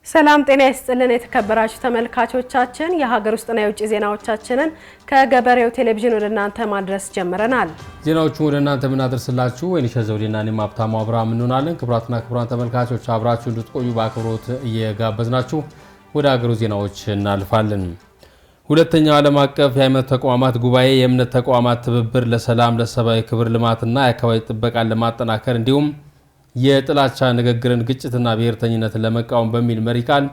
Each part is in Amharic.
ሰላም ጤና ይስጥልን የተከበራችሁ ተመልካቾቻችን የሀገር ውስጥና የውጭ ዜናዎቻችንን ከገበሬው ቴሌቪዥን ወደ እናንተ ማድረስ ጀምረናል። ዜናዎቹን ወደ እናንተ ምናደርስላችሁ ወይንሸት ዘውዴና እኔም ሀብታሙ አብርሃም እንሆናለን። ክቡራትና ክቡራን ተመልካቾች አብራችሁ እንድትቆዩ በአክብሮት እየጋበዝናችሁ ወደ ሀገሩ ዜናዎች እናልፋለን። ሁለተኛው ዓለም አቀፍ የሃይማኖት ተቋማት ጉባኤ የእምነት ተቋማት ትብብር ለሰላም ለሰብአዊ ክብር ልማትና የአካባቢ ጥበቃን ለማጠናከር እንዲሁም የጥላቻ ንግግርን ግጭትና ብሔርተኝነትን ለመቃወም በሚል መሪ ቃል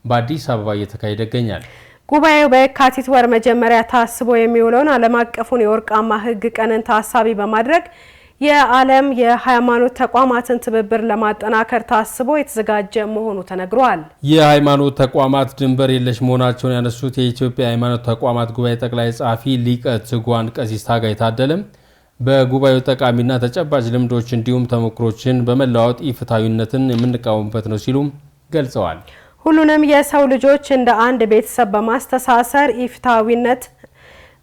በአዲስ አበባ እየተካሄደ ይገኛል። ጉባኤው በየካቲት ወር መጀመሪያ ታስቦ የሚውለውን ዓለም አቀፉን የወርቃማ ሕግ ቀንን ታሳቢ በማድረግ የዓለም የሃይማኖት ተቋማትን ትብብር ለማጠናከር ታስቦ የተዘጋጀ መሆኑ ተነግሯል። የሃይማኖት ተቋማት ድንበር የለሽ መሆናቸውን ያነሱት የኢትዮጵያ ሃይማኖት ተቋማት ጉባኤ ጠቅላይ ጸሐፊ ሊቀ ትጉሃን ቀሲስ ታጋይ ታደለ በጉባኤው ጠቃሚና ተጨባጭ ልምዶች እንዲሁም ተሞክሮችን በመለዋወጥ ኢፍትሐዊነትን የምንቃወምበት ነው ሲሉ ገልጸዋል። ሁሉንም የሰው ልጆች እንደ አንድ ቤተሰብ በማስተሳሰር ኢፍትሐዊነት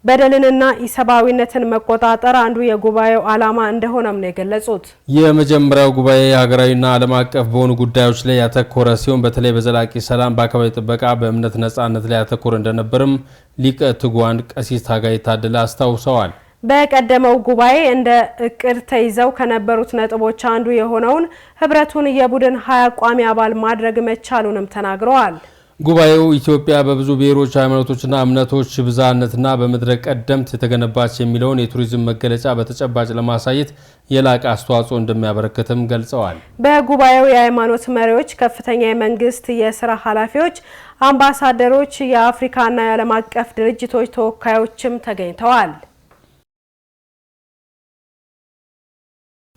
በደልንና ኢሰብአዊነትን መቆጣጠር አንዱ የጉባኤው ዓላማ እንደሆነም ነው የገለጹት። የመጀመሪያው ጉባኤ ሀገራዊና ዓለም አቀፍ በሆኑ ጉዳዮች ላይ ያተኮረ ሲሆን በተለይ በዘላቂ ሰላም፣ በአካባቢ ጥበቃ፣ በእምነት ነጻነት ላይ ያተኮረ እንደነበርም ሊቀ ትጉሃን ቀሲስ ታጋይ ታደለ አስታውሰዋል። በቀደመው ጉባኤ እንደ እቅድ ተይዘው ከነበሩት ነጥቦች አንዱ የሆነውን ህብረቱን የቡድን 20 ቋሚ አባል ማድረግ መቻሉንም ተናግረዋል። ጉባኤው ኢትዮጵያ በብዙ ብሔሮች፣ ሃይማኖቶችና እምነቶች ብዝሃነትና በምድረ ቀደምት የተገነባች የሚለውን የቱሪዝም መገለጫ በተጨባጭ ለማሳየት የላቀ አስተዋጽኦ እንደሚያበረክትም ገልጸዋል። በጉባኤው የሃይማኖት መሪዎች፣ ከፍተኛ የመንግስት የስራ ኃላፊዎች፣ አምባሳደሮች፣ የአፍሪካና የዓለም አቀፍ ድርጅቶች ተወካዮችም ተገኝተዋል።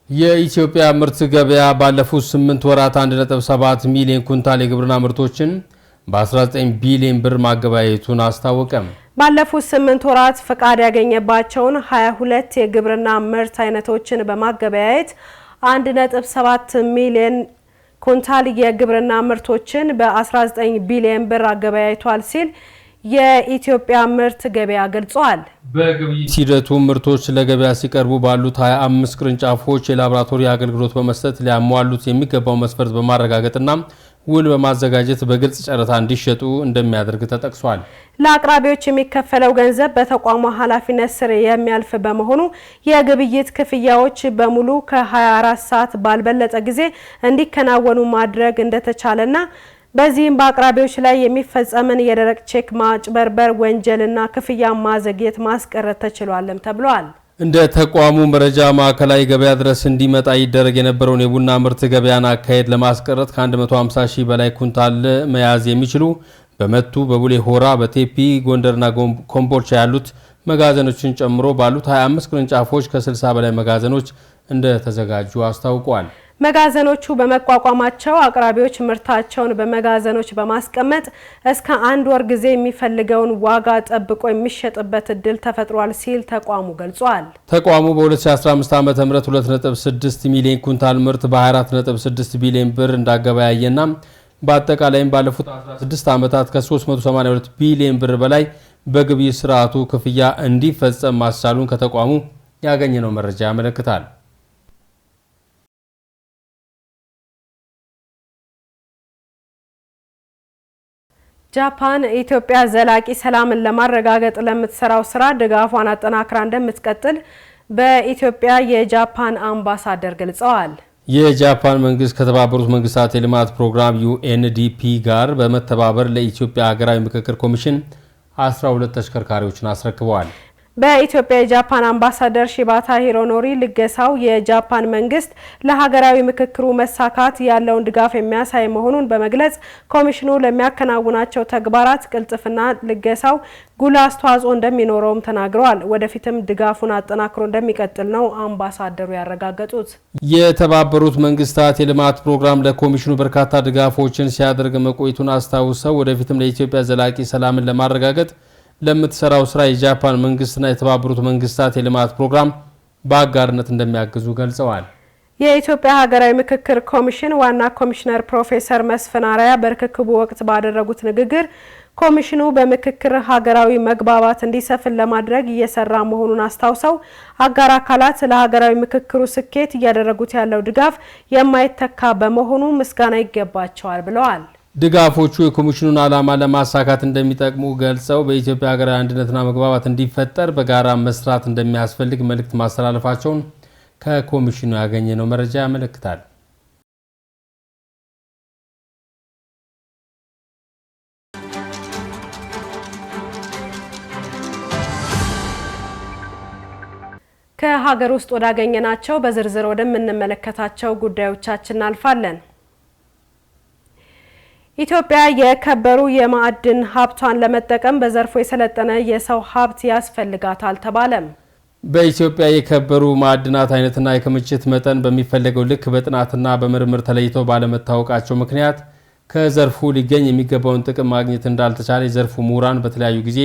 የኢትዮጵያ ምርት ገበያ ባለፉት 8 ወራት 1.7 ሚሊዮን ኩንታል የግብርና ምርቶችን በ19 ቢሊዮን ብር ማገበያየቱን አስታወቀም። ባለፉት 8 ወራት ፈቃድ ያገኘባቸውን 22 የግብርና ምርት አይነቶችን በማገበያየት 1.7 ሚሊዮን ኩንታል የግብርና ምርቶችን በ19 ቢሊዮን ብር አገበያይቷል ሲል የኢትዮጵያ ምርት ገበያ ገልጿል። በግብይት ሂደቱ ምርቶች ለገበያ ሲቀርቡ ባሉት 25 ቅርንጫፎች የላቦራቶሪ አገልግሎት በመስጠት ሊያሟሉት የሚገባው መስፈርት በማረጋገጥና ውል በማዘጋጀት በግልጽ ጨረታ እንዲሸጡ እንደሚያደርግ ተጠቅሷል። ለአቅራቢዎች የሚከፈለው ገንዘብ በተቋሙ ኃላፊነት ስር የሚያልፍ በመሆኑ የግብይት ክፍያዎች በሙሉ ከ24 ሰዓት ባልበለጠ ጊዜ እንዲከናወኑ ማድረግ እንደተቻለና በዚህም በአቅራቢዎች ላይ የሚፈጸምን የደረቅ ቼክ ማጭበርበር ወንጀልና ክፍያ ማዘግየት ማስቀረት ተችሏልም ተብሏል። እንደ ተቋሙ መረጃ ማዕከላዊ ገበያ ድረስ እንዲመጣ ይደረግ የነበረውን የቡና ምርት ገበያን አካሄድ ለማስቀረት ከ150 ሺህ በላይ ኩንታል መያዝ የሚችሉ በመቱ፣ በቡሌ ሆራ፣ በቴፒ፣ ጎንደርና ኮምቦልቻ ያሉት መጋዘኖችን ጨምሮ ባሉት 25 ቅርንጫፎች ከ60 በላይ መጋዘኖች እንደተዘጋጁ አስታውቋል። መጋዘኖቹ በመቋቋማቸው አቅራቢዎች ምርታቸውን በመጋዘኖች በማስቀመጥ እስከ 1 ወር ጊዜ የሚፈልገውን ዋጋ ጠብቆ የሚሸጥበት እድል ተፈጥሯል ሲል ተቋሙ ገልጿል። ተቋሙ በ2015 ዓ.ም 2.6 ሚሊዮን ኩንታል ምርት በ24.6 ቢሊዮን ብር እንዳገበያየና በአጠቃላይም ባለፉት 16 ዓመታት ከ382 ቢሊዮን ብር በላይ በግብይት ስርዓቱ ክፍያ እንዲፈጸም ማስቻሉን ከተቋሙ ያገኘነው መረጃ ያመለክታል። ጃፓን ኢትዮጵያ ዘላቂ ሰላምን ለማረጋገጥ ለምትሰራው ስራ ድጋፏን አጠናክራ እንደምትቀጥል በኢትዮጵያ የጃፓን አምባሳደር ገልጸዋል። የጃፓን መንግስት ከተባበሩት መንግስታት የልማት ፕሮግራም UNDP ጋር በመተባበር ለኢትዮጵያ ሀገራዊ ምክክር ኮሚሽን 12 ተሽከርካሪዎችን አስረክበዋል። በኢትዮጵያ የጃፓን አምባሳደር ሺባታ ሂሮኖሪ ልገሳው የጃፓን መንግስት ለሀገራዊ ምክክሩ መሳካት ያለውን ድጋፍ የሚያሳይ መሆኑን በመግለጽ ኮሚሽኑ ለሚያከናውናቸው ተግባራት ቅልጥፍና ልገሳው ጉልህ አስተዋጽኦ እንደሚኖረውም ተናግረዋል። ወደፊትም ድጋፉን አጠናክሮ እንደሚቀጥል ነው አምባሳደሩ ያረጋገጡት። የተባበሩት መንግስታት የልማት ፕሮግራም ለኮሚሽኑ በርካታ ድጋፎችን ሲያደርግ መቆየቱን አስታውሰው ወደፊትም ለኢትዮጵያ ዘላቂ ሰላምን ለማረጋገጥ ለምትሰራው ስራ የጃፓን መንግስትና የተባበሩት መንግስታት የልማት ፕሮግራም በአጋርነት እንደሚያግዙ ገልጸዋል። የኢትዮጵያ ሀገራዊ ምክክር ኮሚሽን ዋና ኮሚሽነር ፕሮፌሰር መስፍን አርአያ በርክክቡ ወቅት ባደረጉት ንግግር ኮሚሽኑ በምክክር ሀገራዊ መግባባት እንዲሰፍን ለማድረግ እየሰራ መሆኑን አስታውሰው አጋር አካላት ለሀገራዊ ምክክሩ ስኬት እያደረጉት ያለው ድጋፍ የማይተካ በመሆኑ ምስጋና ይገባቸዋል ብለዋል። ድጋፎቹ የኮሚሽኑን ዓላማ ለማሳካት እንደሚጠቅሙ ገልጸው በኢትዮጵያ ሀገራዊ አንድነትና መግባባት እንዲፈጠር በጋራ መስራት እንደሚያስፈልግ መልእክት ማስተላለፋቸውን ከኮሚሽኑ ያገኘነው መረጃ ያመለክታል። ከሀገር ውስጥ ወዳገኘናቸው በዝርዝር ወደምንመለከታቸው ጉዳዮቻችን እናልፋለን። ኢትዮጵያ የከበሩ የማዕድን ሀብቷን ለመጠቀም በዘርፉ የሰለጠነ የሰው ሀብት ያስፈልጋታል ተባለም። በኢትዮጵያ የከበሩ ማዕድናት አይነትና የክምችት መጠን በሚፈለገው ልክ በጥናትና በምርምር ተለይተው ባለመታወቃቸው ምክንያት ከዘርፉ ሊገኝ የሚገባውን ጥቅም ማግኘት እንዳልተቻለ የዘርፉ ምሁራን በተለያዩ ጊዜ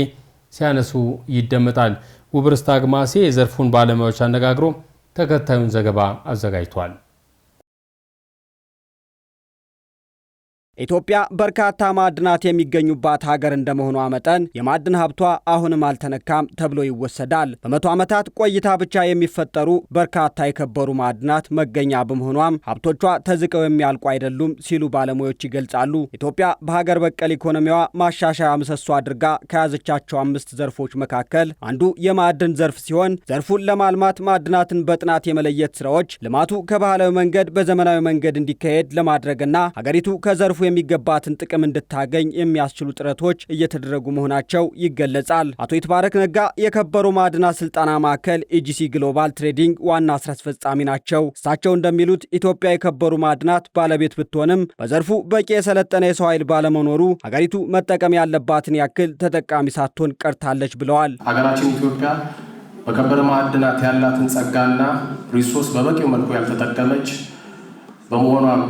ሲያነሱ ይደመጣል። ውብርስት አግማሴ የዘርፉን ባለሙያዎች አነጋግሮ ተከታዩን ዘገባ አዘጋጅቷል። ኢትዮጵያ በርካታ ማዕድናት የሚገኙባት ሀገር እንደመሆኗ መጠን የማዕድን ሀብቷ አሁንም አልተነካም ተብሎ ይወሰዳል። በመቶ ዓመታት ቆይታ ብቻ የሚፈጠሩ በርካታ የከበሩ ማዕድናት መገኛ በመሆኗም ሀብቶቿ ተዝቀው የሚያልቁ አይደሉም ሲሉ ባለሙያዎች ይገልጻሉ። ኢትዮጵያ በሀገር በቀል ኢኮኖሚዋ ማሻሻያ ምሰሶ አድርጋ ከያዘቻቸው 5 ዘርፎች መካከል አንዱ የማዕድን ዘርፍ ሲሆን ዘርፉን ለማልማት ማዕድናትን በጥናት የመለየት ስራዎች ልማቱ ከባህላዊ መንገድ በዘመናዊ መንገድ እንዲካሄድ ለማድረግና ሀገሪቱ ከዘርፉ የሚገባትን ጥቅም እንድታገኝ የሚያስችሉ ጥረቶች እየተደረጉ መሆናቸው ይገለጻል። አቶ ይትባረክ ነጋ የከበሩ ማዕድናት ስልጠና ማዕከል ኢጂሲ ግሎባል ትሬዲንግ ዋና ስራ አስፈጻሚ ናቸው። እሳቸው እንደሚሉት ኢትዮጵያ የከበሩ ማዕድናት ባለቤት ብትሆንም በዘርፉ በቂ የሰለጠነ የሰው ኃይል ባለመኖሩ ሀገሪቱ መጠቀም ያለባትን ያክል ተጠቃሚ ሳትሆን ቀርታለች ብለዋል። ሀገራችን ኢትዮጵያ በከበረ ማዕድናት ያላትን ጸጋና ሪሶርስ በበቂው መልኩ ያልተጠቀመች በመሆኗም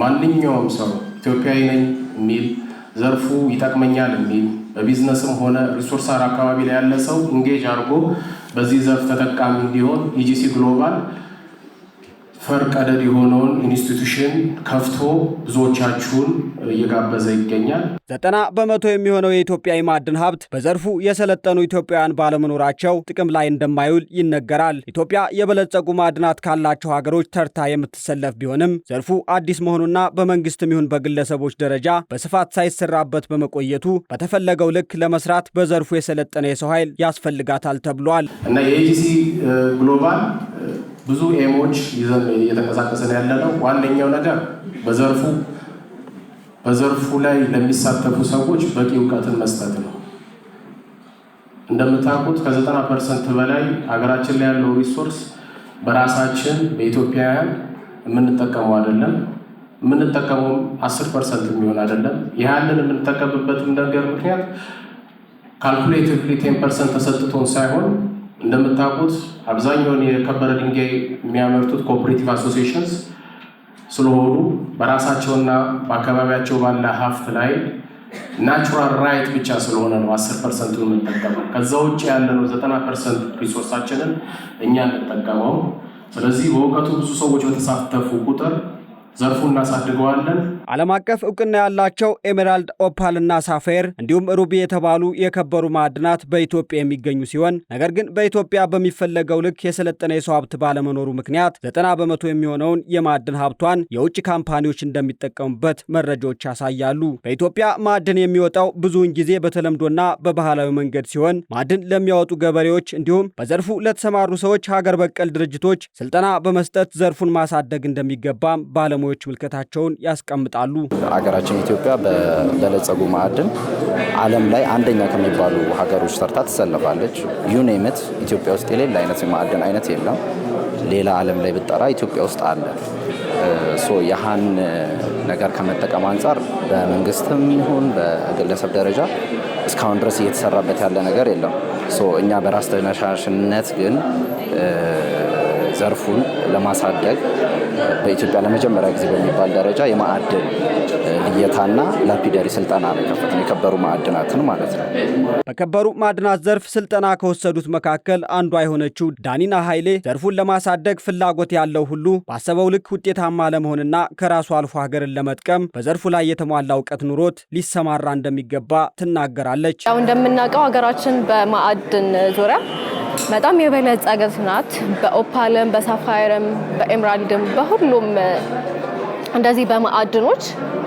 ማንኛውም ሰው ኢትዮጵያዊ ነኝ የሚል ዘርፉ ይጠቅመኛል የሚል በቢዝነስም ሆነ ሪሶርስ አካባቢ ላይ ያለ ሰው ኢንጌጅ አድርጎ በዚህ ዘርፍ ተጠቃሚ እንዲሆን ኢጂሲ ግሎባል ፈርቀደድ የሆነውን ኢንስቲትዩሽን ከፍቶ ብዙዎቻችሁን እየጋበዘ ይገኛል። 90% የሚሆነው የኢትዮጵያ የማዕድን ሀብት በዘርፉ የሰለጠኑ ኢትዮጵያውያን ባለመኖራቸው ጥቅም ላይ እንደማይውል ይነገራል። ኢትዮጵያ የበለጸጉ ማዕድናት ካላቸው ሀገሮች ተርታ የምትሰለፍ ቢሆንም ዘርፉ አዲስ መሆኑና በመንግስትም ይሁን በግለሰቦች ደረጃ በስፋት ሳይሰራበት በመቆየቱ በተፈለገው ልክ ለመስራት በዘርፉ የሰለጠነ የሰው ኃይል ያስፈልጋታል ተብሏል እና የኢጂሲ ግሎባል ብዙ ኤሞች ይዘን እየተንቀሳቀሰን ያለነው ዋነኛው ነገር በዘርፉ ላይ ለሚሳተፉ ሰዎች በቂ እውቀትን መስጠት ነው። እንደምታውቁት ከ90% በላይ ሀገራችን ላይ ያለው ሪሶርስ በራሳችን በኢትዮጵያውያን የምንጠቀመው አይደለም። የምንጠቀመው 10% የሚሆን አይደለም። ያንን የምንጠቀምበትም ነገር ምክንያት ካልኩሌቲቭሊ 10% ተሰጥቶን ሳይሆን እንደምታውቁት አብዛኛውን የከበረ ድንጋይ የሚያመርቱት ኮኦፐሬቲቭ አሶሲዬሽንስ ስለሆኑ በራሳቸውና በአካባቢያቸው ባለ ሀብት ላይ ናቹራል ራይት ብቻ ስለሆነ ነው 10% የምንጠቀመው። ከዛ ውጭ ያለነው 90% ሪሶርሳችንን እኛ እንጠቀመው። ስለዚህ በእውቀቱ ብዙ ሰዎች በተሳተፉ ቁጥር ዘርፉን እናሳድገዋለን። ዓለም አቀፍ እውቅና ያላቸው ኤሜራልድ፣ ኦፓል እና ሳፋየር እንዲሁም ሩቢ የተባሉ የከበሩ ማዕድናት በኢትዮጵያ የሚገኙ ሲሆን ነገር ግን በኢትዮጵያ በሚፈለገው ልክ የሰለጠነ የሰው ሀብት ባለመኖሩ ምክንያት 90% የሚሆነውን የማዕድን ሀብቷን የውጭ ካምፓኒዎች እንደሚጠቀሙበት መረጃዎች ያሳያሉ። በኢትዮጵያ ማዕድን የሚወጣው ብዙውን ጊዜ በተለምዶና በባህላዊ መንገድ ሲሆን ማዕድን ለሚያወጡ ገበሬዎች እንዲሁም በዘርፉ ለተሰማሩ ሰዎች ሀገር በቀል ድርጅቶች ስልጠና በመስጠት ዘርፉን ማሳደግ እንደሚገባም ባለሙያዎች ምልከታቸውን ያስቀምጣሉ። ሀገራችን ኢትዮጵያ በበለጸጉ ማዕድን ዓለም ላይ አንደኛ ከሚባሉ ሀገሮች ተርታ ትሰለፋለች። ዩኔምት ኢትዮጵያ ውስጥ የሌለ አይነት የማዕድን አይነት የለም። ሌላ ዓለም ላይ ብጠራ ኢትዮጵያ ውስጥ አለ። ያህን ነገር ከመጠቀም አንጻር በመንግስትም ይሁን በግለሰብ ደረጃ እስካሁን ድረስ እየተሰራበት ያለ ነገር የለም። እኛ በራስ ተነሳሽነት ግን ዘርፉን ለማሳደግ በኢትዮጵያ ለመጀመሪያ ጊዜ በሚባል ደረጃ የማዕድን ልየታና ላፒደሪ ስልጠና ነው የከፈትነው፣ የከበሩ ማዕድናትን ማለት ነው። በከበሩ ማዕድናት ዘርፍ ስልጠና ከወሰዱት መካከል አንዷ የሆነችው ዳኒና ኃይሌ ዘርፉን ለማሳደግ ፍላጎት ያለው ሁሉ ባሰበው ልክ ውጤታማ ለመሆንና ከራሱ አልፎ ሀገርን ለመጥቀም በዘርፉ ላይ የተሟላ እውቀት ኑሮት ሊሰማራ እንደሚገባ ትናገራለች። ያው እንደምናውቀው ሀገራችን በማዕድን ዙሪያ በጣም የበለጸገች ናት። በኦፓልም፣ በሳፋየርም፣ በኤምራልድም በሁሉም እንደዚህ በማዕድኖች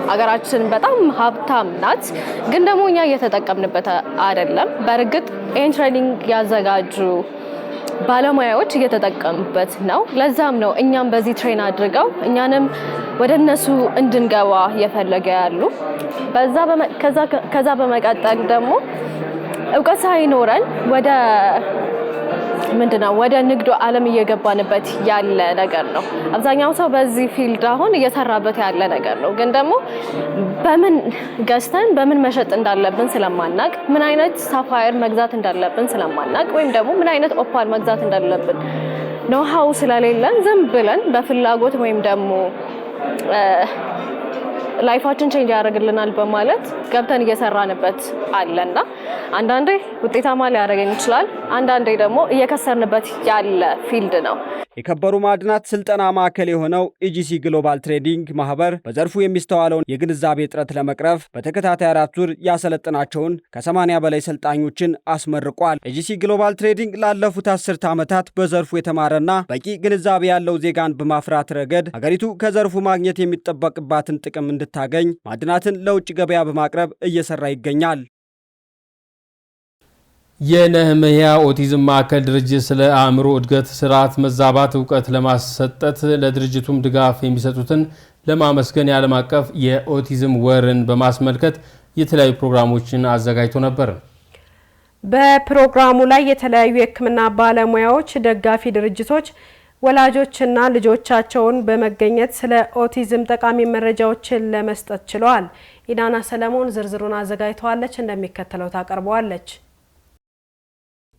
ሀገራችን በጣም ሀብታም ናት፣ ግን ደግሞ እኛ እየተጠቀምንበት አይደለም። በእርግጥ ይህን ትሬኒንግ ያዘጋጁ ባለሙያዎች እየተጠቀሙበት ነው። ለዛም ነው እኛም በዚህ ትሬን አድርገው እኛንም ወደ እነሱ እንድንገባ እየፈለገ ያሉ። ከዛ በመቀጠል ደግሞ እውቀት ሳይኖረን ወደ ንግዱ ዓለም እየገባንበት ያለ ነገር ነው። አብዛኛው ሰው በዚህ ፊልድ አሁን እየሰራበት ያለ ነገር ነው። ግን ደግሞ በምን ገዝተን በምን መሸጥ እንዳለብን ስለማናቅ፣ ምን አይነት ሳፋየር መግዛት እንዳለብን ስለማናቅ፣ ወይም ደግሞ ምን አይነት ኦፓል መግዛት እንዳለብን ኖሃው ስለሌለን ዝም ብለን በፍላጎት ወይም ደግሞ ላይፋችን ቼንጅ ያደርግልናል በማለት ገብተን እየሰራንበት አለና አንዳንዴ ውጤታማ ሊያደርገን ይችላል፣ አንዳንዴ ደግሞ እየከሰርንበት ያለ ፊልድ ነው። የከበሩ ማዕድናት ስልጠና ማዕከል የሆነው ኢጂሲ ግሎባል ትሬዲንግ ማህበር በዘርፉ የሚስተዋለውን የግንዛቤ እጥረት ለመቅረፍ በተከታታይ 4 ዙር ያሰለጠናቸውን ከ80 በላይ ሰልጣኞችን አስመርቋል። ኢጂሲ ግሎባል ትሬዲንግ ላለፉት 10 ዓመታት በዘርፉ የተማረና በቂ ግንዛቤ ያለው ዜጋን በማፍራት ረገድ ሀገሪቱ ከዘርፉ ማግኘት የሚጠበቅባትን ጥቅም እንድታገኝ ማዕድናትን ለውጭ ገበያ በማቅረብ እየሰራ ይገኛል። የነህምያ ኦቲዝም ማዕከል ድርጅት ስለ አእምሮ እድገት ስርዓት መዛባት እውቀት ለማሰጠት ለድርጅቱም ድጋፍ የሚሰጡትን ለማመስገን የዓለም አቀፍ የኦቲዝም ወርን በማስመልከት የተለያዩ ፕሮግራሞችን አዘጋጅቶ ነበር። በፕሮግራሙ ላይ የተለያዩ የሕክምና ባለሙያዎች፣ ደጋፊ ድርጅቶች፣ ወላጆችና ልጆቻቸውን በመገኘት ስለ ኦቲዝም ጠቃሚ መረጃዎችን ለመስጠት ችለዋል። ኢዳና ሰለሞን ዝርዝሩን አዘጋጅተዋለች፣ እንደሚከተለው ታቀርበዋለች።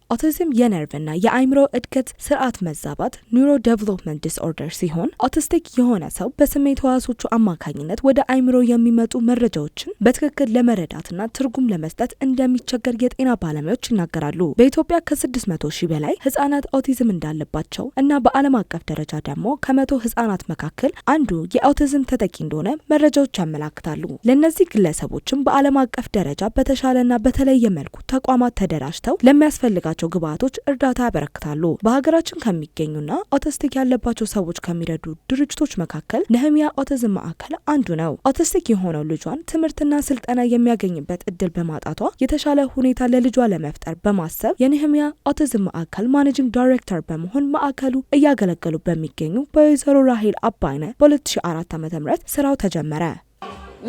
ኦቲዝም የነርቭና የአእምሮ እድገት ስርዓት መዛባት ኒውሮ ዴቨሎፕመንት ዲስኦርደር ሲሆን ኦቲስቲክ የሆነ ሰው በስሜት ህዋሶቹ አማካኝነት ወደ አእምሮ የሚመጡ መረጃዎችን በትክክል ለመረዳትና ትርጉም ለመስጠት እንደሚቸገር የጤና ባለሙያዎች ይናገራሉ። በኢትዮጵያ ከ600 ሺህ በላይ ህጻናት ኦቲዝም እንዳለባቸው እና በዓለም አቀፍ ደረጃ ደግሞ ከ100 ህጻናት መካከል አንዱ የኦቲዝም ተጠቂ እንደሆነ መረጃዎች ያመላክታሉ። ለእነዚህ ግለሰቦችም በዓለም አቀፍ ደረጃ በተሻለና በተለየ መልኩ ተቋማት ተደራጅተው ለሚያስፈልጋቸው ግብዓቶች እርዳታ ያበረክታሉ። በሀገራችን ከሚገኙና ኦቲስቲክ ያለባቸው ሰዎች ከሚረዱ ድርጅቶች መካከል ነህምያ ኦቲዝም ማዕከል አንዱ ነው። ኦቲስቲክ የሆነው ልጇን ትምህርትና ስልጠና የሚያገኝበት እድል በማጣቷ የተሻለ ሁኔታ ለልጇ ለመፍጠር በማሰብ የነህምያ ኦቲዝም ማዕከል ማኔጂንግ ዳይሬክተር በመሆን ማዕከሉ እያገለገሉ በሚገኙ በወይዘሮ ራሄል አባይነ በ2004 ዓ.ም ስራው ተጀመረ።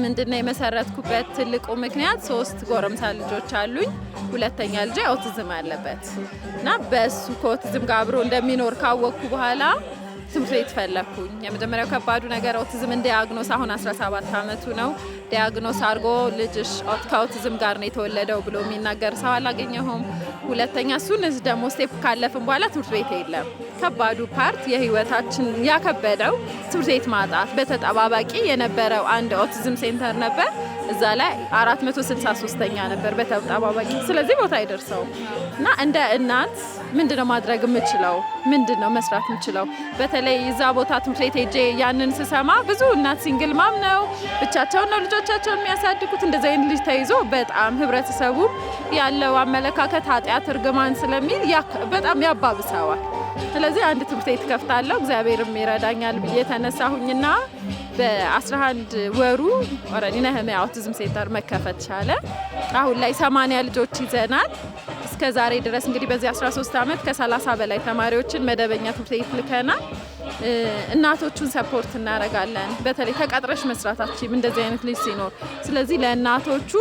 ምንድነው የመሰረትኩበት ትልቁ ምክንያት 3 ጎረምሳ ልጆች አሉኝ። ሁለተኛ ልጅ ኦቲዝም አለበት እና በሱ ከኦቲዝም ጋር አብሮ እንደሚኖር ካወቅኩ በኋላ ትምህርት ቤት ፈለኩኝ። የመጀመሪያው ከባዱ ነገር ኦቲዝም ዲያግኖስ አሁን 17 ዓመቱ ነው። ዲያግኖስ አድርጎ ልጅሽ ከኦቲዝም ጋር ነው የተወለደው ብሎ የሚናገር ሰው አላገኘሁም። ሁለተኛ እሱን ደግሞ ስቴፕ ካለፍን በኋላ ትምህርት ቤት የለም። ከባዱ ፓርት የህይወታችን ያከበደው ትምህርት ቤት ማጣት። በተጠባባቂ የነበረው አንድ ኦቲዝም ሴንተር ነበር። እዛ ላይ 463ኛ ነበር በተጠባባቂ። ስለዚህ ቦታ አይደርሰው እና እንደ እናት ምንድነው ማድረግ የምችለው? ምንድነው መስራት የምችለው? በተለይ እዛ ቦታ ትምህርት ቤት ሄጄ ያንን ስሰማ ብዙ እናት ሲንግል ማም ነው፣ ብቻቸውን ነው ልጆቻቸውን የሚያሳድጉት። እንደዚህ አይነት ልጅ ተይዞ በጣም ህብረተሰቡ ያለው አመለካከት ኃጢአት፣ እርግማን ስለሚል በጣም ያባብሰዋል። ስለዚህ አንድ ትምህርት ቤት ከፍታለሁ እግዚአብሔርም ይረዳኛል ብዬ ተነሳሁኝና በ11 ወሩ ኦሬዲ ነህምያ ኦቲዝም ሴንተር መከፈት ቻለ። አሁን ላይ 80 ልጆች ይዘናል። እስከ ዛሬ ድረስ እንግዲህ በዚህ 13 ዓመት ከ30 በላይ ተማሪዎችን መደበኛ ትምህርት ቤት ልከናል። እናቶቹን ሰፖርት እናደርጋለን። በተለይ ተቀጥረሽ መስራታችን እንደዚህ አይነት ልጅ ሲኖር፣ ስለዚህ ለእናቶቹ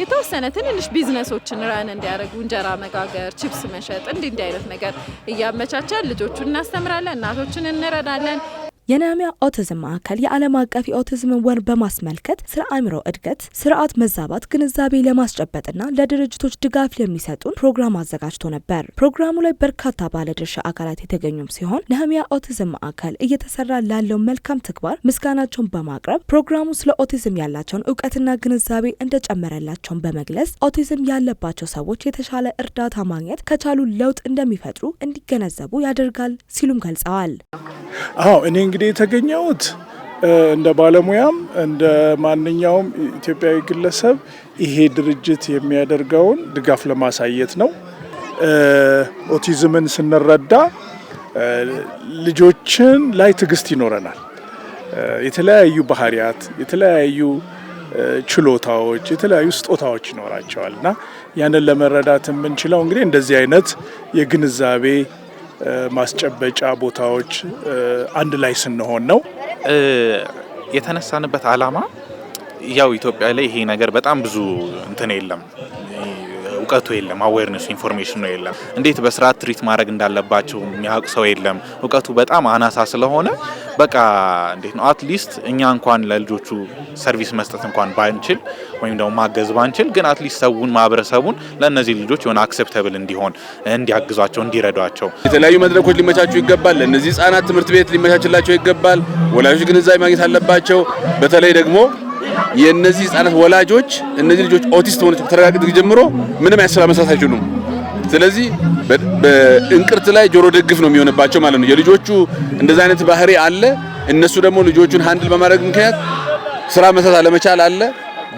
የተወሰነ ትንንሽ ቢዝነሶችን ራን እንዲያደርጉ እንጀራ መጋገር፣ ቺፕስ መሸጥ እንዲህ አይነት ነገር እያመቻቸን ልጆቹን እናስተምራለን፣ እናቶችን እንረዳለን። የነህምያ ኦቲዝም ማዕከል የዓለም አቀፍ የኦቲዝም ወር በማስመልከት ስለ አእምሮ እድገት ስርዓት መዛባት ግንዛቤ ለማስጨበጥና ለድርጅቶች ድጋፍ ለሚሰጡን ፕሮግራም አዘጋጅቶ ነበር። ፕሮግራሙ ላይ በርካታ ባለድርሻ አካላት የተገኙም ሲሆን ነህምያ ኦቲዝም ማዕከል እየተሰራ ላለው መልካም ተግባር ምስጋናቸውን በማቅረብ ፕሮግራሙ ስለ ኦቲዝም ያላቸውን እውቀትና ግንዛቤ እንደጨመረላቸውን በመግለጽ ኦቲዝም ያለባቸው ሰዎች የተሻለ እርዳታ ማግኘት ከቻሉ ለውጥ እንደሚፈጥሩ እንዲገነዘቡ ያደርጋል ሲሉም ገልጸዋል። እኔ እንግዲህ የተገኘሁት እንደ ባለሙያም እንደ ማንኛውም ኢትዮጵያዊ ግለሰብ ይሄ ድርጅት የሚያደርገውን ድጋፍ ለማሳየት ነው። ኦቲዝምን ስንረዳ ልጆችን ላይ ትዕግስት ይኖረናል። የተለያዩ ባህሪያት፣ የተለያዩ ችሎታዎች፣ የተለያዩ ስጦታዎች ይኖራቸዋልና ያንን ለመረዳት የምንችለው እንግዲህ እንደዚህ አይነት የግንዛቤ ማስጨበጫ ቦታዎች አንድ ላይ ስንሆን ነው። የተነሳንበት ዓላማ ያው ኢትዮጵያ ላይ ይሄ ነገር በጣም ብዙ እንትን የለም፣ እውቀቱ የለም፣ አዌርነስ ኢንፎርሜሽን ነው የለም። እንዴት በስርዓት ትሪት ማድረግ እንዳለባቸው የሚያውቅ ሰው የለም። እውቀቱ በጣም አናሳ ስለሆነ በቃ እንዴት ነው አትሊስት እኛ እንኳን ለልጆቹ ሰርቪስ መስጠት እንኳን ባንችል ወይም ደግሞ ማገዝ ባንችል ግን አትሊስት ሰውን ማህበረሰቡን ለእነዚህ ልጆች የሆነ አክሴፕተብል እንዲሆን እንዲያግዟቸው፣ እንዲረዷቸው የተለያዩ መድረኮች ሊመቻቹ ይገባል። ለእነዚህ ህጻናት ትምህርት ቤት ሊመቻችላቸው ይገባል። ወላጆች ግንዛቤ ማግኘት አለባቸው። በተለይ ደግሞ የነዚህ ህጻናት ወላጆች እነዚህ ልጆች ኦቲስት ሆነው ከተረጋገጠ ጀምሮ ምንም ያስራ መስራት አይችሉም። ስለዚህ በእንቅርት ላይ ጆሮ ደግፍ ነው የሚሆንባቸው ማለት ነው። የልጆቹ እንደዛ አይነት ባህሪ አለ። እነሱ ደግሞ ልጆቹን ሃንድል በማድረግ ምክንያት ስራ መስራት አለመቻል አለ፣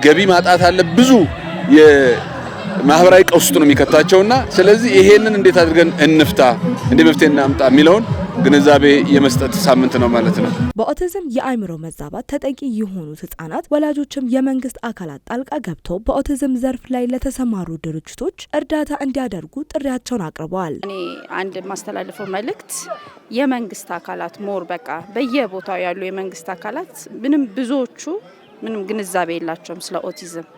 ገቢ ማጣት አለ፣ ብዙ የማህበራዊ ቀውስ ውስጥ ነው የሚከታቸውና ስለዚህ ይሄንን እንዴት አድርገን እንፍታ፣ እንዴት መፍትሄ እናምጣ የሚለውን ግንዛቤ የመስጠት ሳምንት ነው ማለት ነው። በኦቲዝም የአእምሮ መዛባት ተጠቂ የሆኑት ህጻናት ወላጆችም የመንግስት አካላት ጣልቃ ገብተው በኦቲዝም ዘርፍ ላይ ለተሰማሩ ድርጅቶች እርዳታ እንዲያደርጉ ጥሪያቸውን አቅርበዋል። እኔ አንድ ማስተላለፈው መልእክት የመንግስት አካላት ሞር በቃ በየቦታው ያሉ የመንግስት አካላት ብዙዎቹ ምንም ግንዛቤ የላቸውም ስለ ኦቲዝም።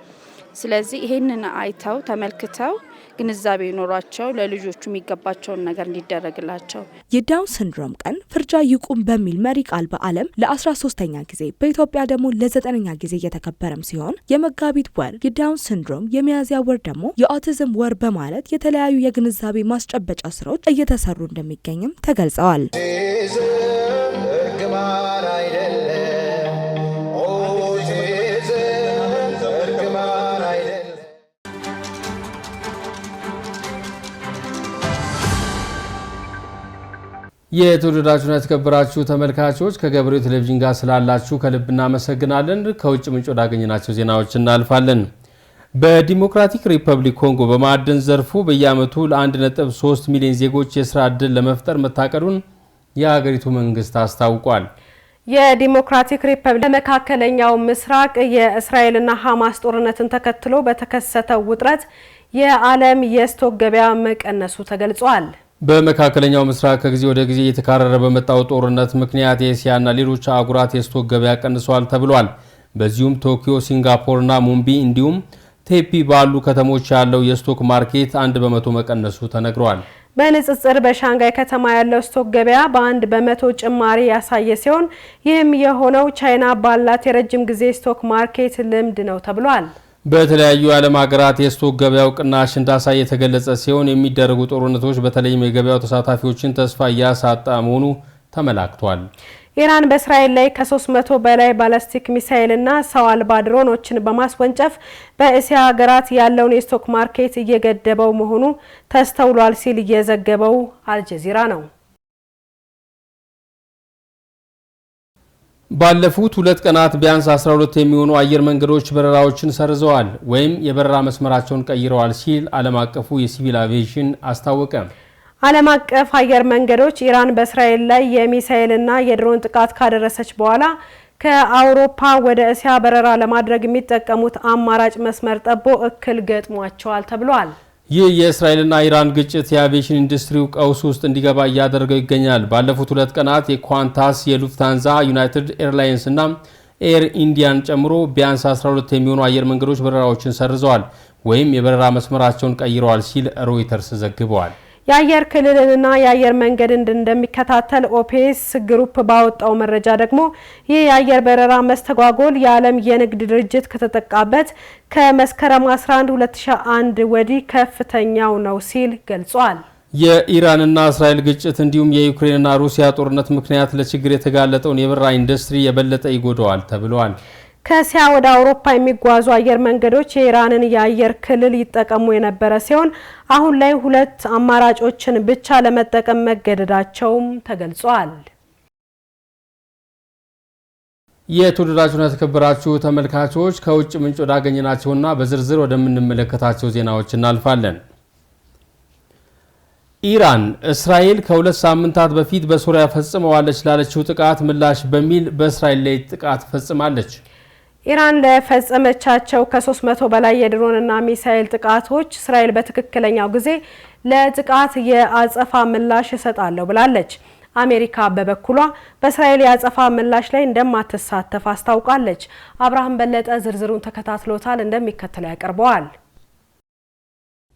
ስለዚህ ይሄንን አይተው ተመልክተው ግንዛቤ ይኖራቸው ለልጆቹ የሚገባቸውን ነገር እንዲደረግላቸው። የዳውን ሲንድሮም ቀን ፍርጃ ይቁም በሚል መሪ ቃል በዓለም ለ13ኛ ጊዜ በኢትዮጵያ ደግሞ ለ9ኛ ጊዜ እየተከበረም ሲሆን የመጋቢት ወር የዳውን ሲንድሮም፣ የሚያዝያ ወር ደግሞ የኦቲዝም ወር በማለት የተለያዩ የግንዛቤ ማስጨበጫ ስራዎች እየተሰሩ እንደሚገኝም ተገልጸዋል። የተወደዳችሁና የተከበራችሁ ተመልካቾች ከገበሬው ቴሌቪዥን ጋር ስላላችሁ ከልብ እናመሰግናለን። ከውጭ ምንጭ ወዳገኘናቸው ዜናዎች እናልፋለን። በዲሞክራቲክ ሪፐብሊክ ኮንጎ በማዕድን ዘርፉ በየዓመቱ ለ1.3 ሚሊዮን ዜጎች የስራ ዕድል ለመፍጠር መታቀዱን የሀገሪቱ መንግስት አስታውቋል። የዲሞክራቲክ ሪፐብሊክ በመካከለኛው ምስራቅ የእስራኤልና ሐማስ ጦርነትን ተከትሎ በተከሰተው ውጥረት የዓለም የስቶክ ገበያ መቀነሱ ተገልጿል። በመካከለኛው ምስራቅ ከጊዜ ወደ ጊዜ እየተካረረ በመጣው ጦርነት ምክንያት የኤስያና ሌሎች አህጉራት የስቶክ ገበያ ቀንሷል ተብሏል። በዚሁም ቶኪዮ፣ ሲንጋፖርና ሙምቢ እንዲሁም ቴፒ ባሉ ከተሞች ያለው የስቶክ ማርኬት 1 በመቶ መቀነሱ ተነግሯል። በንጽጽር በሻንጋይ ከተማ ያለው ስቶክ ገበያ በ1 በመቶ ጭማሪ ያሳየ ሲሆን ይህም የሆነው ቻይና ባላት የረጅም ጊዜ ስቶክ ማርኬት ልምድ ነው ተብሏል። በተለያዩ የዓለም ሀገራት የስቶክ ገበያው ቅናሽ እንዳሳየ የተገለጸ ሲሆን የሚደረጉ ጦርነቶች በተለይም የገበያው ተሳታፊዎችን ተስፋ እያሳጣ መሆኑ ተመላክቷል። ኢራን በእስራኤል ላይ ከ300 በላይ ባላስቲክ ሚሳኤልና ሰው አልባ ድሮኖችን በማስወንጨፍ በእስያ ሀገራት ያለውን የስቶክ ማርኬት እየገደበው መሆኑ ተስተውሏል ሲል እየዘገበው አልጀዚራ ነው። ባለፉት 2 ቀናት ቢያንስ 12 የሚሆኑ አየር መንገዶች በረራዎችን ሰርዘዋል ወይም የበረራ መስመራቸውን ቀይረዋል ሲል ዓለም አቀፉ የሲቪል አቪዬሽን አስታወቀ። ዓለም አቀፍ አየር መንገዶች ኢራን በእስራኤል ላይ የሚሳኤልና የድሮን ጥቃት ካደረሰች በኋላ ከአውሮፓ ወደ እስያ በረራ ለማድረግ የሚጠቀሙት አማራጭ መስመር ጠቦ እክል ገጥሟቸዋል ተብሏል። ይህ የእስራኤልና ኢራን ግጭት የአቪዬሽን ኢንዱስትሪው ቀውስ ውስጥ እንዲገባ እያደረገው ይገኛል። ባለፉት 2 ቀናት የኳንታስ፣ የሉፍታንዛ፣ ዩናይትድ ኤርላይንስ እና ኤር ኢንዲያን ጨምሮ ቢያንስ 12 የሚሆኑ አየር መንገዶች በረራዎችን ሰርዘዋል ወይም የበረራ መስመራቸውን ቀይረዋል ሲል ሮይተርስ ዘግበዋል። የአየር ክልልንና የአየር መንገድን እንደሚከታተል ኦፔስ ግሩፕ ባወጣው መረጃ ደግሞ ይህ የአየር በረራ መስተጓጎል የዓለም የንግድ ድርጅት ከተጠቃበት ከመስከረም 11 2001 ወዲህ ከፍተኛው ነው ሲል ገልጿል። የኢራንና እስራኤል ግጭት እንዲሁም የዩክሬንና ሩሲያ ጦርነት ምክንያት ለችግር የተጋለጠውን የበረራ ኢንዱስትሪ የበለጠ ይጎዳዋል ተብሏል። ከእስያ ወደ አውሮፓ የሚጓዙ አየር መንገዶች የኢራንን የአየር ክልል ይጠቀሙ የነበረ ሲሆን አሁን ላይ 2 አማራጮችን ብቻ ለመጠቀም መገደዳቸውም ተገልጿል። የተወደዳችሁና የተከበራችሁ ተመልካቾች ከውጭ ምንጭ ወዳገኘናቸውና በዝርዝር ወደምንመለከታቸው ዜናዎች እናልፋለን። ኢራን እስራኤል ከሁለት ሳምንታት በፊት በሶሪያ ፈጽመዋለች ላለችው ጥቃት ምላሽ በሚል በእስራኤል ላይ ጥቃት ፈጽማለች። ኢራን ለፈጸመቻቸው ከ300 በላይ የድሮንና ሚሳኤል ጥቃቶች እስራኤል በትክክለኛው ጊዜ ለጥቃት የአጸፋ ምላሽ እሰጣለሁ ብላለች። አሜሪካ በበኩሏ በእስራኤል የአጸፋ ምላሽ ላይ እንደማትሳተፍ አስታውቃለች። አብርሃም በለጠ ዝርዝሩን ተከታትሎታል፣ እንደሚከተለው ያቀርበዋል።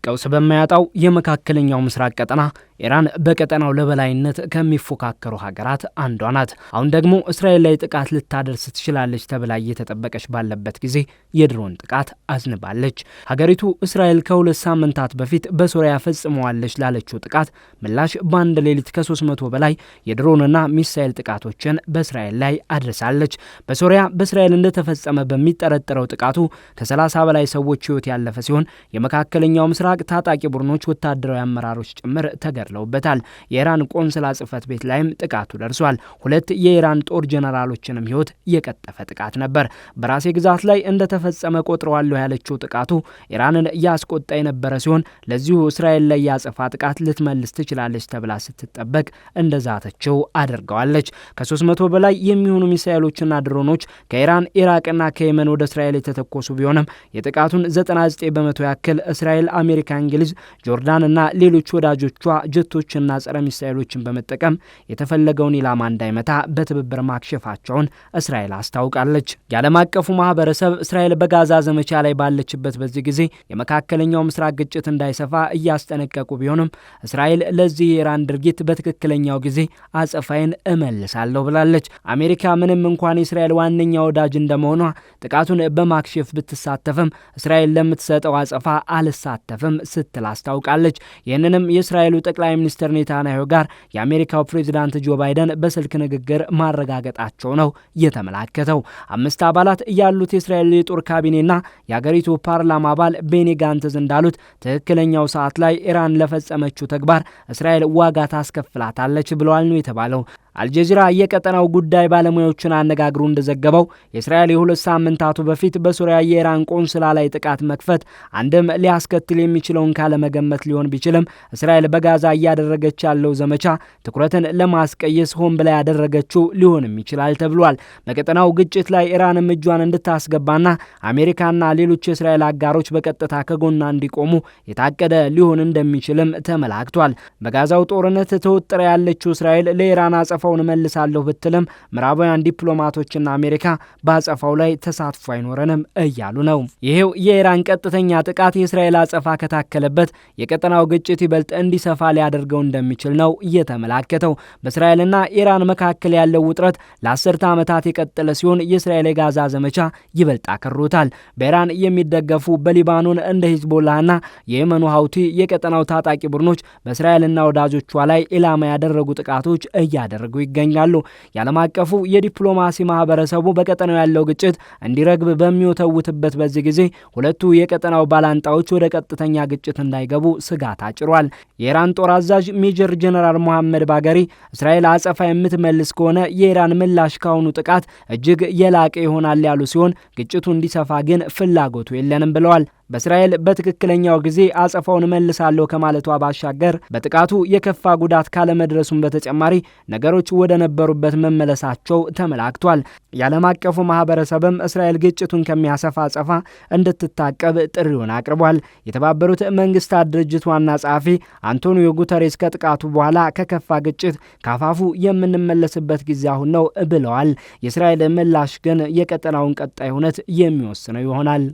ቀውስ በማያጣው የመካከለኛው ምስራቅ ቀጠና ኢራን በቀጠናው ለበላይነት ከሚፎካከሩ ሀገራት አንዷ ናት። አሁን ደግሞ እስራኤል ላይ ጥቃት ልታደርስ ትችላለች ተብላ እየተጠበቀች ባለበት ጊዜ የድሮን ጥቃት አዝንባለች። ሀገሪቱ እስራኤል ከሁለት ሳምንታት በፊት በሶሪያ ፈጽመዋለች ላለችው ጥቃት ምላሽ በአንድ ሌሊት ከ300 በላይ የድሮንና ሚሳኤል ጥቃቶችን በእስራኤል ላይ አድርሳለች። በሶሪያ በእስራኤል እንደተፈጸመ በሚጠረጠረው ጥቃቱ ከ30 በላይ ሰዎች ሕይወት ያለፈ ሲሆን የመካከለኛው ምስራቅ ታጣቂ ቡድኖች ወታደራዊ አመራሮች ጭምር ተገድለውበታል። የኢራን ቆንስላ ጽሕፈት ቤት ላይም ጥቃቱ ደርሷል። 2 የኢራን ጦር ጀነራሎችንም ሕይወት የቀጠፈ ጥቃት ነበር። በራሴ ግዛት ላይ እንደተፈጸመ ቆጥረዋለሁ ያለችው ጥቃቱ ኢራንን ያስቆጣ የነበረ ሲሆን ለዚሁ እስራኤል ላይ ያጸፋ ጥቃት ልትመልስ ትችላለች ተብላ ስትጠበቅ እንደዛተችው አድርገዋለች። ከ300 በላይ የሚሆኑ ሚሳኤሎችና ድሮኖች ከኢራን ኢራቅና ከየመን ወደ እስራኤል የተተኮሱ ቢሆንም የጥቃቱን 99 በመቶ ያክል እስራኤል፣ አሜሪካ፣ እንግሊዝ፣ ጆርዳን እና ሌሎች ወዳጆቿ ጀቶችና ጸረ ሚሳኤሎችን በመጠቀም የተፈለገውን ኢላማ እንዳይመታ በትብብር ማክሸፋቸውን እስራኤል አስታውቃለች። የዓለም አቀፉ ማህበረሰብ እስራኤል በጋዛ ዘመቻ ላይ ባለችበት በዚህ ጊዜ የመካከለኛው ምስራቅ ግጭት እንዳይሰፋ እያስጠነቀቁ ቢሆንም እስራኤል ለዚህ የኢራን ድርጊት በትክክለኛው ጊዜ አጸፋይን እመልሳለሁ ብላለች። አሜሪካ ምንም እንኳን የእስራኤል ዋነኛ ወዳጅ እንደመሆኗ ጥቃቱን በማክሸፍ ብትሳተፍም እስራኤል ለምትሰጠው አጸፋ አልሳተፍም ስትል አስታውቃለች። ይህንንም የእስራኤሉ ጠቅላይ ሚኒስትር ኔታንያሁ ጋር የአሜሪካው ፕሬዝዳንት ጆ ባይደን በስልክ ንግግር ማረጋገጣቸው ነው የተመላከተው። 5 አባላት ያሉት የእስራኤል የጦር ካቢኔና የሀገሪቱ ፓርላማ አባል ቤኒ ጋንትዝ እንዳሉት ትክክለኛው ሰዓት ላይ ኢራን ለፈጸመችው ተግባር እስራኤል ዋጋ ታስከፍላታለች ብለዋል ነው የተባለው። አልጀዚራ የቀጠናው ጉዳይ ባለሙያዎችን አነጋግሮ እንደዘገበው የእስራኤል የሁለት ሳምንታቱ በፊት በሶሪያ የኢራን ቆንስላ ላይ ጥቃት መክፈት አንድም ሊያስከትል የሚችለውን ካለመገመት ሊሆን ቢችልም እስራኤል በጋዛ እያደረገች ያለው ዘመቻ ትኩረትን ለማስቀየስ ሆን ብላ ያደረገችው ሊሆንም ይችላል ተብሏል። በቀጠናው ግጭት ላይ ኢራንም እጇን እንድታስገባና አሜሪካና ሌሎች የእስራኤል አጋሮች በቀጥታ ከጎና እንዲቆሙ የታቀደ ሊሆን እንደሚችልም ተመላክቷል። በጋዛው ጦርነት ተወጥራ ያለችው እስራኤል ለኢራን አጸፋውን መልሳለሁ ብትልም ምዕራባውያን ዲፕሎማቶችና አሜሪካ በአጸፋው ላይ ተሳትፎ አይኖረንም እያሉ ነው። ይሄው የኢራን ቀጥተኛ ጥቃት የእስራኤል አጸፋ ከታከለበት የቀጠናው ግጭት ይበልጥ እንዲሰፋ ሊያደርገው እንደሚችል ነው እየተመላከተው። በእስራኤልና ኢራን መካከል ያለው ውጥረት ለ10 ዓመታት የቀጠለ ሲሆን የእስራኤል የጋዛ ዘመቻ ይበልጥ አከሮታል። በኢራን የሚደገፉ በሊባኖን እንደ ሂዝቦላህና የየመኑ ሀውቲ የቀጠናው ታጣቂ ቡድኖች በእስራኤልና ወዳጆቿ ላይ ኢላማ ያደረጉ ጥቃቶች እያደረጉ ይገኛሉ። የዓለም አቀፉ የዲፕሎማሲ ማህበረሰቡ በቀጠናው ያለው ግጭት እንዲረግብ በሚወተውትበት በዚህ ጊዜ ሁለቱ የቀጠናው ባላንጣዎች ወደ ቀጥተኛ ግጭት እንዳይገቡ ስጋት አጭሯል። የኢራን ጦር አዛዥ ሜጀር ጀነራል መሐመድ ባገሪ እስራኤል አጸፋ የምትመልስ ከሆነ የኢራን ምላሽ ካሁኑ ጥቃት እጅግ የላቀ ይሆናል ያሉ ሲሆን ግጭቱ እንዲሰፋ ግን ፍላጎቱ የለንም ብለዋል። በእስራኤል በትክክለኛው ጊዜ አጸፋውን መልሳለሁ ከማለቷ ባሻገር በጥቃቱ የከፋ ጉዳት ካለመድረሱም በተጨማሪ ነገሮች ወደ ነበሩበት መመለሳቸው ተመላክቷል። የዓለም አቀፉ ማህበረሰብም እስራኤል ግጭቱን ከሚያሰፋ አጸፋ እንድትታቀብ ጥሪውን አቅርቧል። የተባበሩት መንግስታት ድርጅት ዋና ጸሐፊ አንቶኒዮ ጉተሬስ ከጥቃቱ በኋላ ከከፋ ግጭት ካፋፉ የምንመለስበት ጊዜ አሁን ነው ብለዋል። የእስራኤል ምላሽ ግን የቀጠናውን ቀጣይ ሁነት የሚወስነው ይሆናል።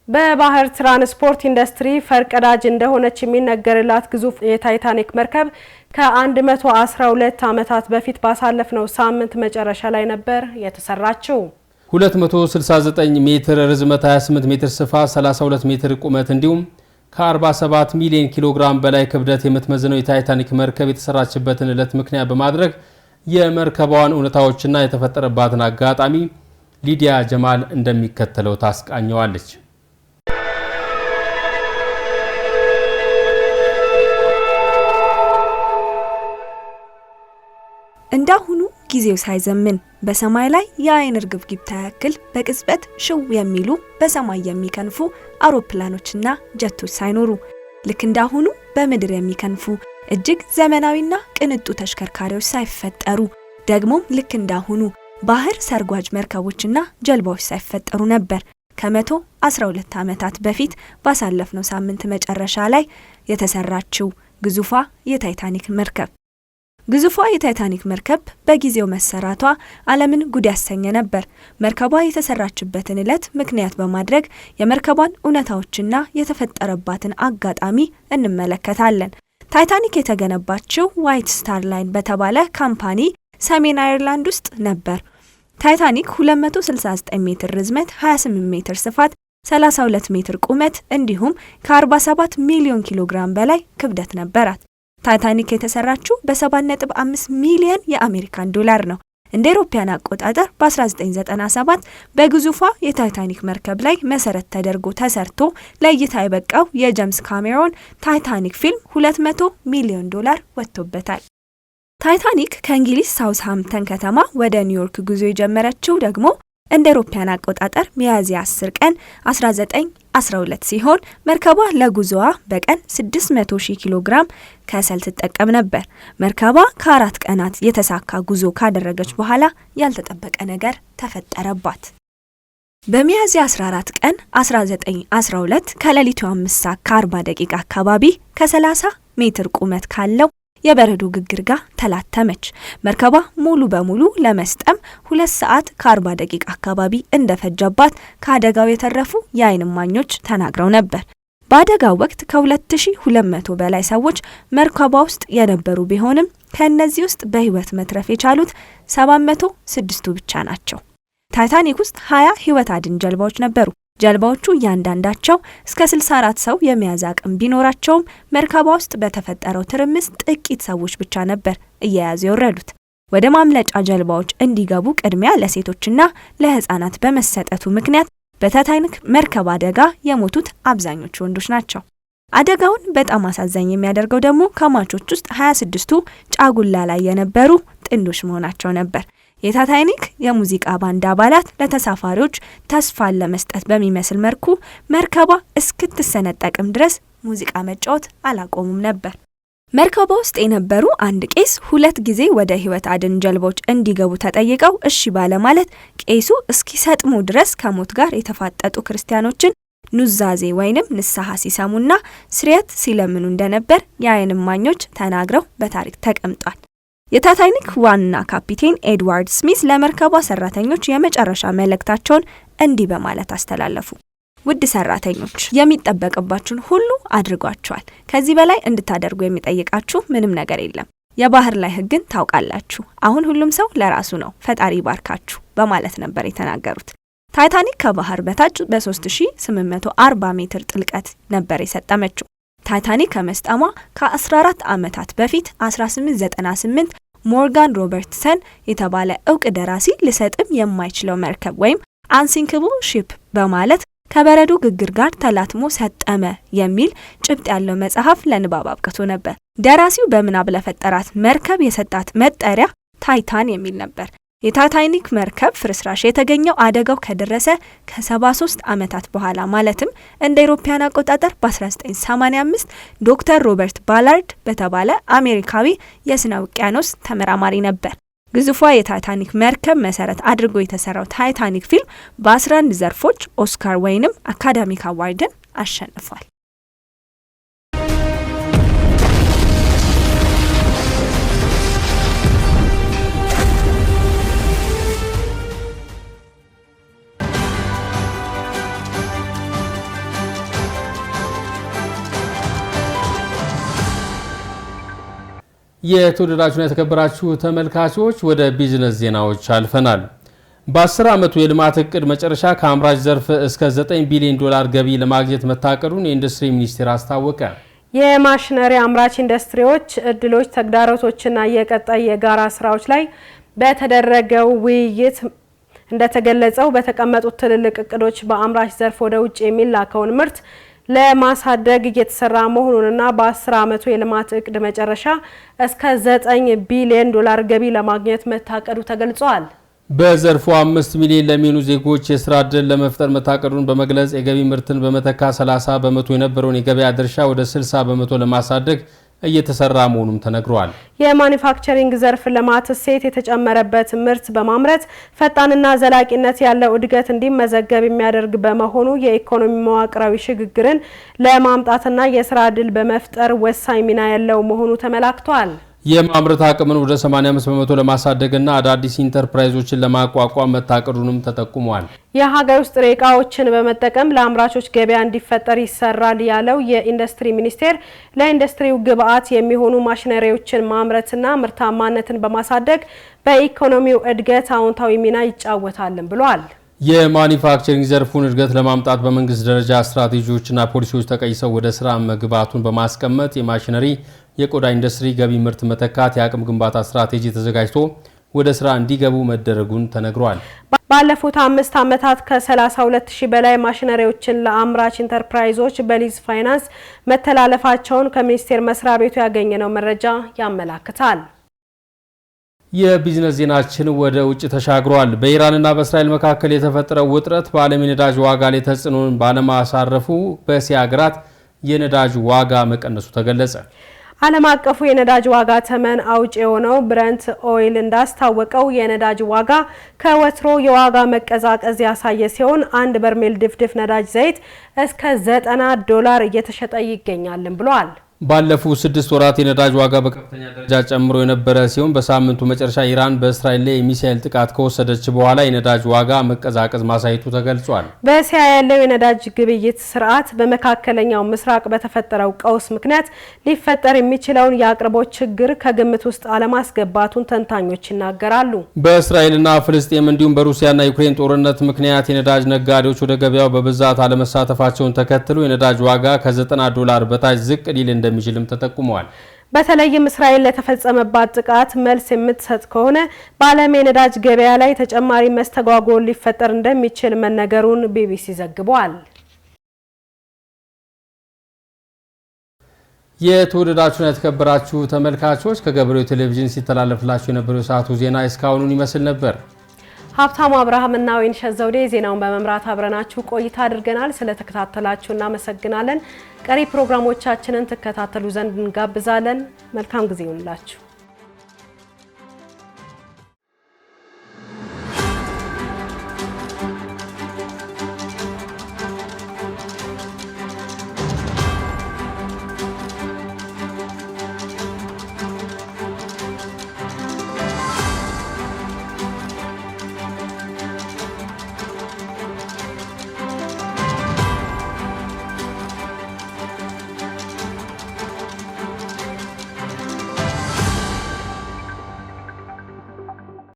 በባህር ትራንስፖርት ኢንዱስትሪ ፈርቀዳጅ እንደሆነች የሚነገርላት ግዙፍ የታይታኒክ መርከብ ከ112 ዓመታት በፊት ባሳለፍነው ሳምንት መጨረሻ ላይ ነበር የተሰራችው። 269 ሜትር ርዝመት፣ 28 ሜትር ስፋት፣ 32 ሜትር ቁመት እንዲሁም ከ47 ሚሊዮን ኪሎ ግራም በላይ ክብደት የምትመዝነው የታይታኒክ መርከብ የተሰራችበትን ዕለት ምክንያት በማድረግ የመርከቧን እውነታዎችና የተፈጠረባትን አጋጣሚ ሊዲያ ጀማል እንደሚከተለው ታስቃኘዋለች። እንዳሁኑ ጊዜው ሳይዘምን በሰማይ ላይ የአይን እርግብግብታ ያክል በቅጽበት ሽው የሚሉ በሰማይ የሚከንፉ አውሮፕላኖችና ጀቶች ሳይኖሩ ልክ እንዳሁኑ በምድር የሚከንፉ እጅግ ዘመናዊና ቅንጡ ተሽከርካሪዎች ሳይፈጠሩ ደግሞም ልክ እንዳሁኑ ባህር ሰርጓጅ መርከቦችና ጀልባዎች ሳይፈጠሩ ነበር ከ112 ዓመታት በፊት ባሳለፍነው ሳምንት መጨረሻ ላይ የተሰራችው ግዙፏ የታይታኒክ መርከብ። ግዙፏ የታይታኒክ መርከብ በጊዜው መሰራቷ ዓለምን ጉድ ያሰኘ ነበር። መርከቧ የተሰራችበትን ዕለት ምክንያት በማድረግ የመርከቧን እውነታዎችና የተፈጠረባትን አጋጣሚ እንመለከታለን። ታይታኒክ የተገነባችው ዋይት ስታር ላይን በተባለ ካምፓኒ ሰሜን አየርላንድ ውስጥ ነበር። ታይታኒክ 269 ሜትር ርዝመት፣ 28 ሜትር ስፋት፣ 32 ሜትር ቁመት እንዲሁም ከ47 ሚሊዮን ኪሎ ግራም በላይ ክብደት ነበራት። ታይታኒክ የተሰራችው በ7.5 ሚሊዮን የአሜሪካን ዶላር ነው። እንደ አውሮፓውያን አቆጣጠር በ1997 በግዙፏ የታይታኒክ መርከብ ላይ መሰረት ተደርጎ ተሰርቶ ለእይታ የበቃው የጄምስ ካሜሮን ታይታኒክ ፊልም 200 ሚሊዮን ዶላር ወጥቶበታል። ታይታኒክ ከእንግሊዝ ሳውዝሃምፕተን ከተማ ወደ ኒውዮርክ ጉዞ የጀመረችው ደግሞ እንደ አውሮፓውያን አቆጣጠር ሚያዝያ 10 ቀን 1912 ሲሆን መርከቧ ለጉዞዋ በቀን 600,000 ኪሎ ግራም ከሰል ትጠቀም ነበር። መርከቧ ከ4 ቀናት የተሳካ ጉዞ ካደረገች በኋላ ያልተጠበቀ ነገር ተፈጠረባት። በሚያዝያ 14 ቀን 1912 ከሌሊቱ 5:40 አካባቢ ከ30 ሜትር ቁመት ካለው የበረዶ ግግር ጋር ተላተመች። መርከቧ ሙሉ በሙሉ ለመስጠም 2 ሰዓት ከ40 አካባቢ እንደፈጀባት ከአደጋው የተረፉ የዓይን እማኞች ተናግረው ነበር። በአደጋው ወቅት ከ2200 በላይ ሰዎች መርከቧ ውስጥ የነበሩ ቢሆንም ከእነዚህ ውስጥ በህይወት መትረፍ የቻሉት 706ቱ ብቻ ናቸው። ታይታኒክ ውስጥ 20 ህይወት አድን ጀልባዎች ነበሩ። ጀልባዎቹ እያንዳንዳቸው እስከ 64 ሰው የመያዝ አቅም ቢኖራቸውም መርከቧ ውስጥ በተፈጠረው ትርምስ ጥቂት ሰዎች ብቻ ነበር እየያዙ የወረዱት። ወደ ማምለጫ ጀልባዎች እንዲገቡ ቅድሚያ ለሴቶችና ለህፃናት በመሰጠቱ ምክንያት በታይታኒክ መርከብ አደጋ የሞቱት አብዛኞቹ ወንዶች ናቸው። አደጋውን በጣም አሳዛኝ የሚያደርገው ደግሞ ከሟቾች ውስጥ 26ቱ ጫጉላ ላይ የነበሩ ጥንዶች መሆናቸው ነበር። የታይታኒክ የሙዚቃ ባንድ አባላት ለተሳፋሪዎች ተስፋን ለመስጠት በሚመስል መልኩ መርከቧ እስክትሰነጠቅም ድረስ ሙዚቃ መጫወት አላቆሙም ነበር። መርከቧ ውስጥ የነበሩ አንድ ቄስ 2 ጊዜ ወደ ህይወት አድን ጀልባዎች እንዲገቡ ተጠይቀው እሺ ባለማለት ቄሱ እስኪሰጥሙ ድረስ ከሞት ጋር የተፋጠጡ ክርስቲያኖችን ኑዛዜ ወይንም ንስሐ ሲሰሙና ስርየት ሲለምኑ እንደነበር የዓይን እማኞች ተናግረው በታሪክ ተቀምጧል። የታይታኒክ ዋና ካፒቴን ኤድዋርድ ስሚስ ለመርከቧ ሰራተኞች የመጨረሻ መልእክታቸውን እንዲህ በማለት አስተላለፉ። ውድ ሰራተኞች፣ የሚጠበቅባችሁን ሁሉ አድርጓችኋል። ከዚህ በላይ እንድታደርጉ የሚጠይቃችሁ ምንም ነገር የለም። የባህር ላይ ህግን ታውቃላችሁ። አሁን ሁሉም ሰው ለራሱ ነው። ፈጣሪ ባርካችሁ በማለት ነበር የተናገሩት። ታይታኒክ ከባህር በታች በ3840 ሜትር ጥልቀት ነበር የሰጠመችው። ታይታኒክ ከመስጠሟ ከ14 ዓመታት በፊት 1898 ሞርጋን ሮበርትሰን የተባለ እውቅ ደራሲ ልሰጥም የማይችለው መርከብ ወይም አንሲንክብል ሺፕ በማለት ከበረዶ ግግር ጋር ተላትሞ ሰጠመ የሚል ጭብጥ ያለው መጽሐፍ ለንባብ አብቅቶ ነበር። ደራሲው በምናብ ለፈጠራት መርከብ የሰጣት መጠሪያ ታይታን የሚል ነበር። የታይታኒክ መርከብ ፍርስራሽ የተገኘው አደጋው ከደረሰ ከ73 ዓመታት በኋላ ማለትም እንደ አውሮፓውያን አቆጣጠር በ1985 ዶክተር ሮበርት ባላርድ በተባለ አሜሪካዊ የስነ ውቅያኖስ ተመራማሪ ነበር። ግዙፏ የታይታኒክ መርከብ መሰረት አድርጎ የተሰራው ታይታኒክ ፊልም በ11 ዘርፎች ኦስካር ወይንም አካዳሚክ አዋርድን አሸንፏል። የተወደዳችሁና የተከበራችሁ ተመልካቾች ወደ ቢዝነስ ዜናዎች አልፈናል። በ10 ዓመቱ የልማት እቅድ መጨረሻ ከአምራች ዘርፍ እስከ 9 ቢሊዮን ዶላር ገቢ ለማግኘት መታቀዱን የኢንዱስትሪ ሚኒስቴር አስታወቀ። የማሽነሪ አምራች ኢንዱስትሪዎች እድሎች፣ ተግዳሮቶችና የቀጣይ የጋራ ስራዎች ላይ በተደረገው ውይይት እንደተገለጸው በተቀመጡት ትልልቅ እቅዶች በአምራች ዘርፍ ወደ ውጭ የሚላከውን ምርት ለማሳደግ እየተሰራ መሆኑንና በ10 ዓመቱ የልማት እቅድ መጨረሻ እስከ 9 ቢሊዮን ዶላር ገቢ ለማግኘት መታቀዱ ተገልጿል። በዘርፉ 5 ሚሊዮን ለሚሆኑ ዜጎች የስራ ዕድል ለመፍጠር መታቀዱን በመግለጽ የገቢ ምርትን በመተካ 30 በመቶ የነበረውን የገበያ ድርሻ ወደ 60 በመቶ ለማሳደግ እየተሰራ መሆኑም ተነግሯል። የማኒፋክቸሪንግ ዘርፍ ልማት እሴት የተጨመረበት ምርት በማምረት ፈጣንና ዘላቂነት ያለው እድገት እንዲመዘገብ የሚያደርግ በመሆኑ የኢኮኖሚ መዋቅራዊ ሽግግርን ለማምጣትና የስራ ዕድል በመፍጠር ወሳኝ ሚና ያለው መሆኑ ተመላክቷል። የማምረት አቅምን ወደ 85 በመቶ ለማሳደግና አዳዲስ ኢንተርፕራይዞችን ለማቋቋም መታቀዱንም ተጠቁሟል። የሀገር ውስጥ ጥሬ ዕቃዎችን በመጠቀም ለአምራቾች ገበያ እንዲፈጠር ይሰራል ያለው የኢንዱስትሪ ሚኒስቴር ለኢንዱስትሪው ግብዓት የሚሆኑ ማሽነሪዎችን ማምረትና ምርታማነትን በማሳደግ በኢኮኖሚው እድገት አዎንታዊ ሚና ይጫወታልም ብሏል። የማኒፋክቸሪንግ ዘርፉን እድገት ለማምጣት በመንግስት ደረጃ ስትራቴጂዎችና ፖሊሲዎች ተቀይሰው ወደ ስራ መግባቱን በማስቀመጥ የማሽነሪ የቆዳ ኢንዱስትሪ ገቢ ምርት መተካት የአቅም ግንባታ ስትራቴጂ ተዘጋጅቶ ወደ ስራ እንዲገቡ መደረጉን ተነግሯል። ባለፉት 5 ዓመታት ከ32000 በላይ ማሽነሪዎችን ለአምራች ኢንተርፕራይዞች በሊዝ ፋይናንስ መተላለፋቸውን ከሚኒስቴር መስሪያ ቤቱ ያገኘነው መረጃ ያመላክታል። የቢዝነስ ዜናችን ወደ ውጭ ተሻግሯል። በኢራንና በእስራኤል መካከል የተፈጠረው ውጥረት በዓለም የነዳጅ ዋጋ ላይ ተጽዕኖን ባለማሳረፉ በእስያ ሀገራት የነዳጅ ዋጋ መቀነሱ ተገለጸ። ዓለም አቀፉ የነዳጅ ዋጋ ተመን አውጪ የሆነው ብረንት ኦይል እንዳስታወቀው የነዳጅ ዋጋ ከወትሮ የዋጋ መቀዛቀዝ ያሳየ ሲሆን አንድ በርሜል ድፍድፍ ነዳጅ ዘይት እስከ $90 እየተሸጠ ይገኛልም ብሏል። ባለፉት 6 ወራት የነዳጅ ዋጋ በከፍተኛ ደረጃ ጨምሮ የነበረ ሲሆን በሳምንቱ መጨረሻ ኢራን በእስራኤል ላይ የሚሳኤል ጥቃት ከወሰደች በኋላ የነዳጅ ዋጋ መቀዛቀዝ ማሳየቱ ተገልጿል። በእስያ ያለው የነዳጅ ግብይት ስርዓት በመካከለኛው ምስራቅ በተፈጠረው ቀውስ ምክንያት ሊፈጠር የሚችለውን የአቅርቦት ችግር ከግምት ውስጥ አለማስገባቱን ተንታኞች ይናገራሉ። በእስራኤልና ፍልስጤም እንዲሁም በሩሲያና ዩክሬን ጦርነት ምክንያት የነዳጅ ነጋዴዎች ወደ ገበያው በብዛት አለመሳተፋቸውን ተከትሎ የነዳጅ ዋጋ ከ$90 በታች ዝቅ ሊል እንደሚችልም ተጠቁመዋል። በተለይም እስራኤል ለተፈጸመባት ጥቃት መልስ የምትሰጥ ከሆነ በዓለም የነዳጅ ገበያ ላይ ተጨማሪ መስተጓጎል ሊፈጠር እንደሚችል መነገሩን ቢቢሲ ዘግቧል። የተወደዳችሁና የተከበራችሁ ተመልካቾች ከገበሬው ቴሌቪዥን ሲተላለፍላችሁ የነበረው ሰዓቱ ዜና እስካሁኑን ይመስል ነበር። ሀብታሙ አብርሃምና ወይንሸት ዘውዴ ዜናውን በመምራት አብረናችሁ ቆይታ አድርገናል። ስለተከታተላችሁ እናመሰግናለን። ቀሪ ፕሮግራሞቻችንን ተከታተሉ ዘንድ እንጋብዛለን። መልካም ጊዜ ይሁንላችሁ።